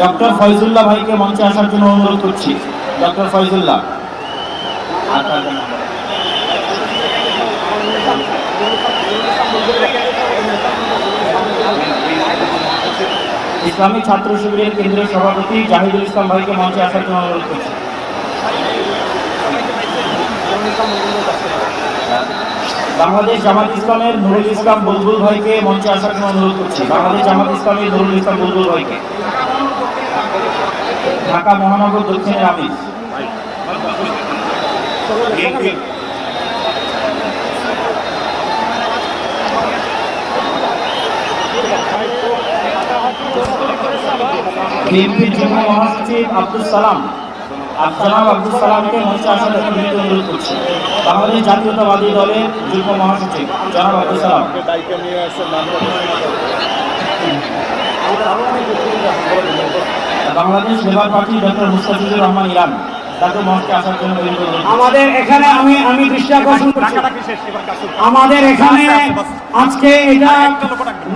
Doctor Faizullah ভাইকে মঞ্চে আসার জন্য অনুরোধ করছি। ডক্টর ফয়জুল্লাহ। ইসলামী ছাত্র শিবিরের কেন্দ্রীয় সভাপতি জাহিদুল ইসলাম ভাইকে মঞ্চে আসার জন্য অনুরোধ করছি। বাংলাদেশ জামাত ইসলামের নুরুল ইসলাম বুলবুল ভাইকে মঞ্চে আসার জন্য অনুরোধ করছি। বাংলাদেশ জামাত ইসলামের নুরুল ইসলাম বুলবুল ভাইকে। ঢাকা মহানগর দক্ষিণের আমির বিএনপির যুগ্ম মহাসচিব আব্দুল সালাম জনাব আব্দুল সালামকে মঞ্চে আসার জন্য বিনীত অনুরোধ করছি। বাংলাদেশ জাতীয়তাবাদী দলের যুগ্ম মহাসচিব জনাব Abdul Salam. Bangladesh labour party doctor Mustafizur Rahman Iran তাকে মঞ্চে আসার জন্য বিনীত অনুরোধ। আমাদের এখানে আমি দৃষ্টি আকর্ষণ করছি, আমাদের এখানে আজকে এটা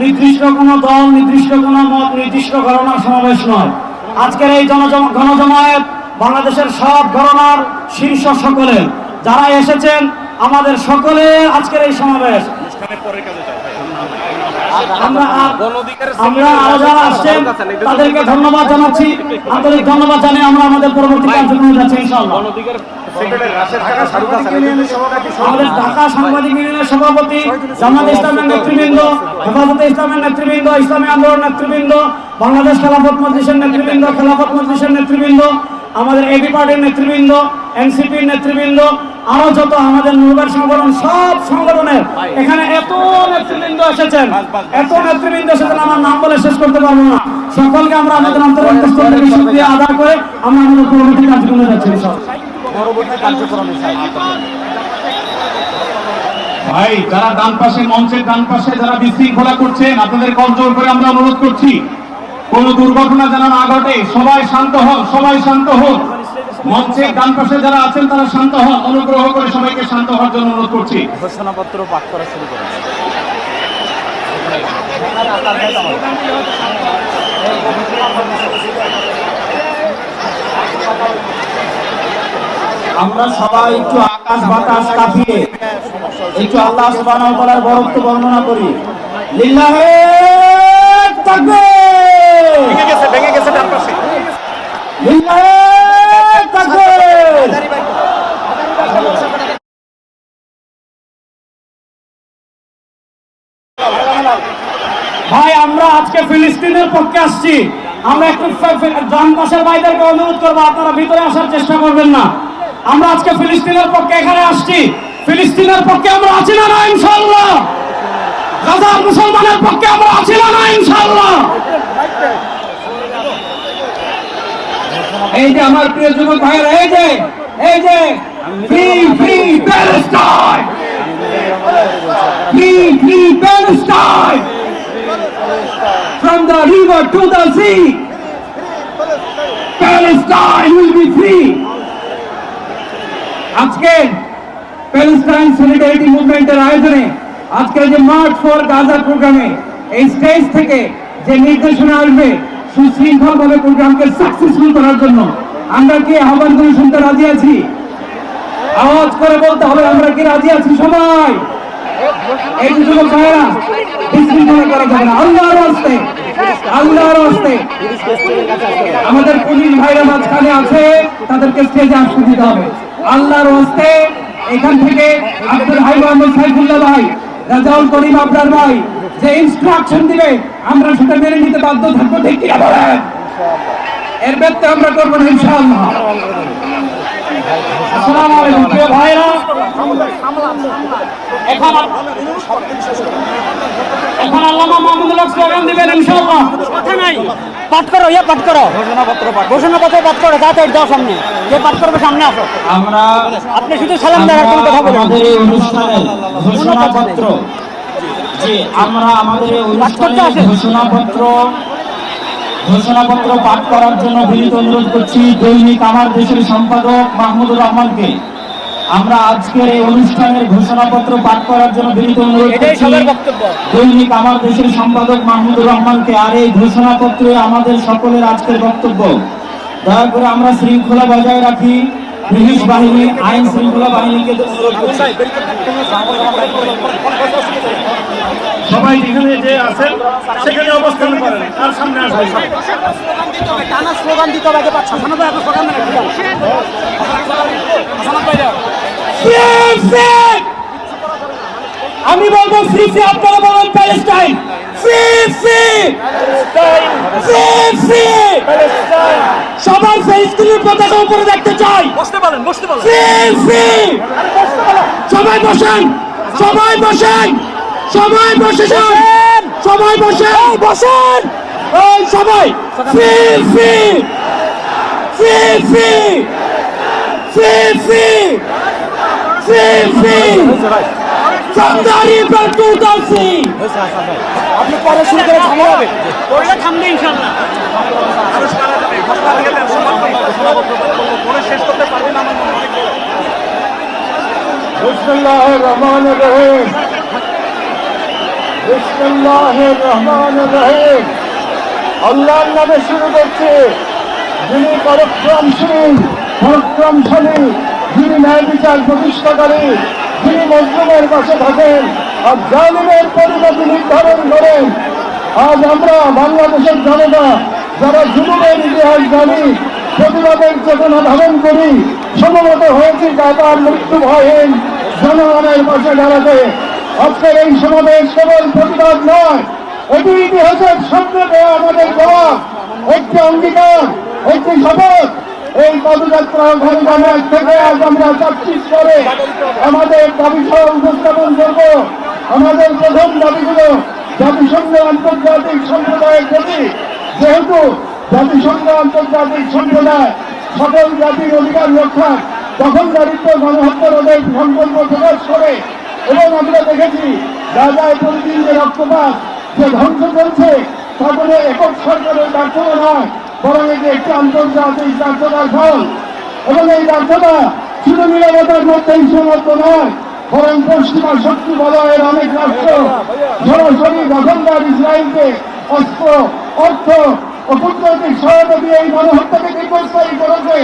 নির্দিষ্ট কোনো দল, নির্দিষ্ট কোনো মত, নির্দিষ্ট ঘটনার সমাবেশ নয়। আজকের এই গণজমায়েত বাংলাদেশের সব ঘটনার শীর্ষ সকলে যারা এসেছেন, আমাদের সকলে আজকের এই সমাবেশ। আমরা আরো যারা আসছেন তাদেরকে ধন্যবাদ জানাচ্ছি, আন্তরিক ধন্যবাদ জানিয়ে আমরা আমাদের পরবর্তী কার্যক্রমে যাচ্ছি ইনশাআল্লাহ। আমাদের ঢাকা সাংবাদিক ইউনিয়নের সভাপতি, জামাত ইসলামের নেতৃবৃন্দ, হেফাজতে ইসলামের নেতৃবৃন্দ, ইসলামী আন্দোলন নেতৃবৃন্দ, বাংলাদেশ খেলাফত মজলিসের নেতৃবৃন্দ, খেলাফত মজলিসের নেতৃবৃন্দ, আমাদের এবি পার্টির নেতৃবৃন্দ, এনসিপির নেতৃবৃন্দ, আরো যত আমাদের নূরবাদ সংগঠন, সব সংগঠনের এখানে এত নেতৃবৃন্দ এসেছেন, আমার নাম বলে শেষ করতে পারবো না। সকলকে আমরা আমাদের অন্তর্ভুক্ত শুকরিয়া আদায় করে আমরা আমাদের পরবর্তী কার্যক্রমে যাচ্ছি। ভাই, যারা ডান পাশে, মঞ্চের ডান পাশে যারা বিশৃঙ্খলা করছেন, আপনাদের কন্ট্রোল করে আমরা অনুরোধ করছি কোন দুর্ঘটনা যেন না ঘটে। সবাই শান্ত হন, সবাই শান্ত হন। মঞ্চের ডান পাশে যারা আছেন তারা শান্ত হন, অনুগ্রহ করে সবাইকে শান্ত হওয়ার জন্য অনুরোধ করছি। ঘোষণাপত্র পাঠ করা শুরু করুন। আমরা সবাই একটু আকাশ বাতাস কাঁপিয়ে একটু আল্লাহ সুবহানাহু ওয়া তাআলার বরত্ব বর্ণনা করি। লিল্লাহে তাকবীর। ভেঙে গেছে ডান পাশে। লিল্লাহে তাকবীর। ভাই, আমরা আজকে ফিলিস্তিনের পক্ষে আসছি। আমরা একটু ডান পাশের ভাইদেরকে অনুরোধ করবো, আপনারা ভিতরে আসার চেষ্টা করবেন না। আমরা আজকে ফিলিস্তিনের পক্ষে এখানে আসছি। ফিলিস্তিনের পক্ষে আমরা আছি না না ইনশাআল্লাহ? গাজার মুসলমানের পক্ষে আমরা আছি না না ইনশাআল্লাহ? এই যে আমার প্রিয় যুবক ভাইয়েরা, এই যে free free Palestine, free free Palestine, from the river to the sea, Palestine will be free. আজকে প্যালেস্টাইন সলিডারিটি মুভমেন্টের আয়োজনে আজকে যে মার্চ ফর গাজা প্রোগ্রামে এই স্টেজ থেকে যে নির্দেশনা আসবে সুশৃঙ্খলভাবে প্রোগ্রামকে সাকসেসফুল করার জন্য, আমরা কি আহ্বান করে শুনতে রাজি আছি? আওয়াজ করে বলতে হবে, আমরা কি রাজি আছি সবাই? এই যুবক ভাইয়েরা, বিশৃঙ্খলা করা যাবে না। আল্লাহর রাস্তে, আল্লাহর রাস্তে আমাদের পুলিশ ভাইরা মাঝখানে আছে, তাদেরকে স্টেজে আসতে দিতে হবে। আল্লাহর রাস্তে এখান থেকে আব্দুল হাই মোহাম্মদ সাইফুল্লাহ ভাই, রাজাউল করিম আবরার ভাই যে ইনস্ট্রাকশন দিবে আমরা সেটা মেনে নিতে বাধ্য থাকবো। ঠিক কিনা বলেন? এর ব্যত্যে আমরা করবো না ইনশাআল্লাহ। আসসালামু আলাইকুম প্রিয় ভাইরা। এখন আল্লামা মাহমুদুল হক স্লোগান দিবেন ইনশাআল্লাহ। কথা নাই, পাঠ করো, পাঠ করো, ঘোষণাপত্র পাঠ করো, তাড়াতাড়ি দাও সামনে। যে পাঠ করবে সামনে আসো। আমরা আপনি শুধু সালাম দেওয়ার কোনো কথা বলুন। আমাদের এই অনুষ্ঠানের ঘোষণাপত্র, যে আমরা আমাদের এই অনুষ্ঠানের ঘোষণাপত্র পাঠ করার জন্য বিনীত অনুরোধ করছি দৈনিক আমার দেশের সম্পাদক মাহমুদুর রহমানকে। আমরা আজকের এই অনুষ্ঠানের ঘোষণাপত্র পাঠ করার জন্য বিনীত অনুরোধ করছি দৈনিক আমার দেশের সম্পাদক মাহমুদুর রহমানকে। আর এই ঘোষণাপত্রে আমাদের সকলের আজকের বক্তব্য, দয়া করে আমরা শৃঙ্খলা বজায় রাখি। পুলিশ বাহিনী, আইন শৃঙ্খলা বাহিনীকে অনুরোধ করছি সবাই যেখানে যে আছেন সেখানে অবস্থান করেন, আর সামনে আসবেন। টানা স্লোগান দিতে হবে, পাচ্ছ না তো এত স্লোগান আমি বলবো ফ্রি ফ্রি, আপনারা বলেন Palestine free free free free. সবার ফেসবুকের পতাকা উপরে দেখতে চাই। বসতে বলেন, বসতে বলেন। ফ্রি ফ্রি, সবাই বসেন, সবাই বসেন, সবাই বসে যান, সবাই বসেন, বসেন, এই সবাই free free free free free free free free সন্দারি প্রত্যুদাসী। আপনি পরে শুরু করে থামা হবে, পরে থামবে ইনশাআল্লাহ। শেষ করতে পারবেন আমার মনে হয়। বিসমিল্লাহির রহমানির রহিম, বিসমিল্লাহির রহমানির রহিম। আল্লাহর নামে শুরু করছি, যিনি পরাক্রমশীল, পরাক্রমশালী, যিনি ন্যায় বিচার প্রতিষ্ঠাকারী, যিনি মজলুমের পাশে থাকেন আর জালিমের পরিণতি নির্ধারণ করেন। আজ আমরা বাংলাদেশের জনতা যারা জুলুমের ইতিহাস জানি, প্রতিবাদের চেতনা ধারণ করি, সমবেত হয়েছি কাতার মৃত্যু ভয়হীন জনগণের পাশে দাঁড়াতে। আজকের এই সমাবেশ কেবল প্রতিবাদ নয়, এটি ইতিহাসের সামনে দেওয়া আমাদের দেওয়া একটি অঙ্গীকার, একটি শপথ। এই পদযাত্রা ঘনঘনের থেকে আজ আমরা 25 করে আমাদের দাবি সহ উপস্থাপন করব। আমাদের প্রথম দাবিগুলো জাতিসংঘ আন্তর্জাতিক সম্প্রদায়ের প্রতি, যেহেতু জাতিসংঘ আন্তর্জাতিক সম্প্রদায় সকল জাতির অধিকার রক্ষা, দখলদারিত্ব, গণহত্যা রোধের সংকল্প প্রকাশ করে। এবং আমরা দেখেছি গাজায় প্রতিদিন যে রক্তপাত, যে ধ্বংস চলছে, তা কোনো একক সরকারের ব্যর্থতা নয়, বরং এটি একটি আন্তর্জাতিক ব্যর্থতার ফল। এবং এই ব্যর্থতা শুধু নিরাপত্তার মধ্যেই সীমাবদ্ধ নয়, বরং পশ্চিমা শক্তি বলয়ের অনেক রাষ্ট্র সরাসরি দখলদার ইসরায়েলকে অস্ত্র, অর্থ ও কূটনৈতিক সহায়তা দিয়ে এই গণহত্যাকে দীর্ঘস্থায়ী করেছে।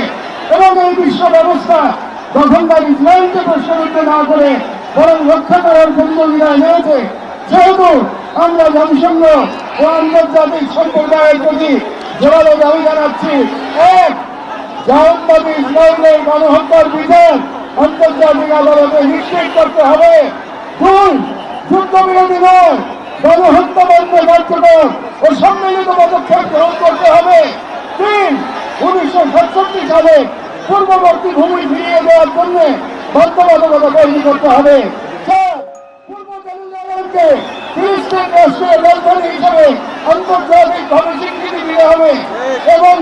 এবং এই বিশ্ব ব্যবস্থা দখলদার ইসরায়েলকে প্রশ্নবিদ্ধ না করে বরং রক্ষা করার প্রতিযোগিতায় নিয়েছে। যেহেতু আমরা জাতিসংঘ ও আন্তর্জাতিক সম্প্রদায়ের প্রতি জোরালো দাবি জানাচ্ছি, এক, জাহাজবাদী ইসরায়েলের গণহত্যার বিচার আন্তর্জাতিক আদালতে নিশ্চিত করতে হবে। দুই, যুদ্ধবিরতি নয়, গণহত্যা বন্ধে কার্যকর ও সম্মিলিত পদক্ষেপ গ্রহণ করতে হবে। তিন, 1967 সালে পূর্ববর্তী ভূমি ফিরিয়ে দেওয়ার জন্য বাধ্যবাধকতা তৈরি করতে হবে। চার, পূর্ব জেরুজালেমকে ফিলিস্তিন রাষ্ট্রের রাজধানী হিসেবে আন্তর্জাতিকভাবে স্বীকৃতি দিতে হবে। এবং